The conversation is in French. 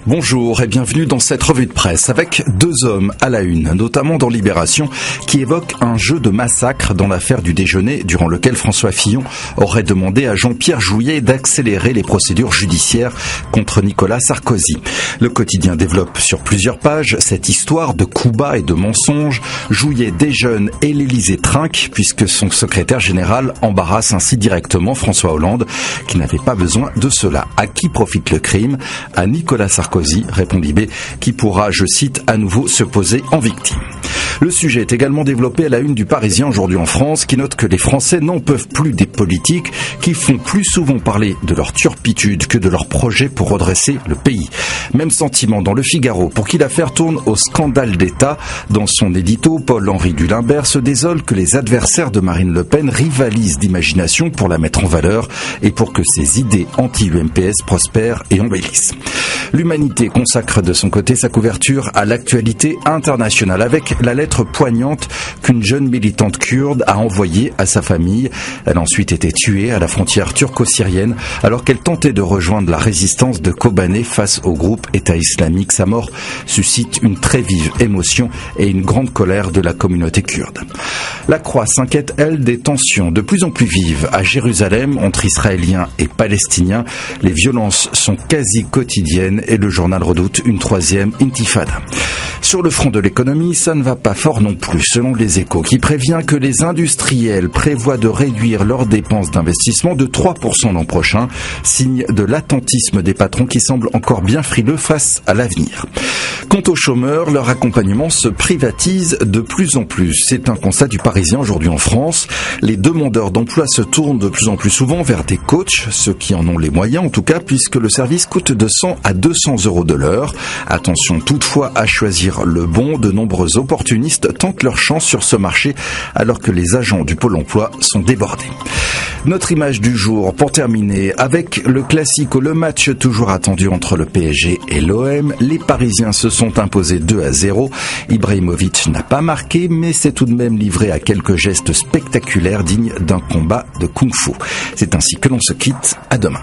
Bonjour et bienvenue dans cette revue de presse avec deux hommes à la une, notamment dans Libération, qui évoquent un jeu de massacre dans l'affaire du déjeuner durant lequel François Fillon aurait demandé à Jean-Pierre Jouyet d'accélérer les procédures judiciaires contre Nicolas Sarkozy. Le quotidien développe sur plusieurs pages cette histoire de coups bas et de mensonges. Jouyet déjeune et l'Élysée trinque puisque son secrétaire général embarrasse ainsi directement François Hollande qui n'avait pas besoin de cela. À qui profite le crime ? À Nicolas Sarkozy, répond Libé, qui pourra, je cite, à nouveau se poser en victime. Le sujet est également développé à la une du Parisien aujourd'hui en France, qui note que les Français n'en peuvent plus des politiques qui font plus souvent parler de leur turpitude que de leurs projets pour redresser le pays. Même sentiment dans Le Figaro, pour qui l'affaire tourne au scandale d'État. Dans son édito, Paul-Henri Dulimbert se désole que les adversaires de Marine Le Pen rivalisent d'imagination pour la mettre en valeur et pour que ses idées anti-UMPS prospèrent et embellissent. L'Humanité consacre de son côté sa couverture à l'actualité internationale avec la lettre poignante qu'une jeune militante kurde a envoyée à sa famille. Elle a ensuite été tuée à la frontière turco-syrienne alors qu'elle tentait de rejoindre la résistance de Kobané face au groupe État islamique. Sa mort suscite une très vive émotion et une grande colère de la communauté kurde. La Croix s'inquiète, elle, des tensions de plus en plus vives à Jérusalem entre Israéliens et Palestiniens. Les violences sont quasi quotidiennes et le journal redoute une troisième intifada. Sur le front de l'économie, ça ne va pas fort non plus, selon Les Échos, qui prévient que les industriels prévoient de réduire leurs dépenses d'investissement de 3% l'an prochain, signe de l'attentisme des patrons qui semblent encore bien frileux face à l'avenir. Quant aux chômeurs, leur accompagnement se privatise de plus en plus. C'est un constat du Parisien aujourd'hui en France. Les demandeurs d'emploi se tournent de plus en plus souvent vers des coachs, ceux qui en ont les moyens en tout cas, puisque le service coûte de 100 à 200 € de l'heure. Attention toutefois à choisir le bon, de nombreux opportunistes tentent leur chance sur ce marché alors que les agents du Pôle emploi sont débordés. Notre image du jour, pour terminer, avec le Classico, le match toujours attendu entre le PSG et l'OM. Les Parisiens se sont imposés 2-0. Ibrahimovic n'a pas marqué, mais s'est tout de même livré à quelques gestes spectaculaires dignes d'un combat de kung-fu. C'est ainsi que l'on se quitte. À demain.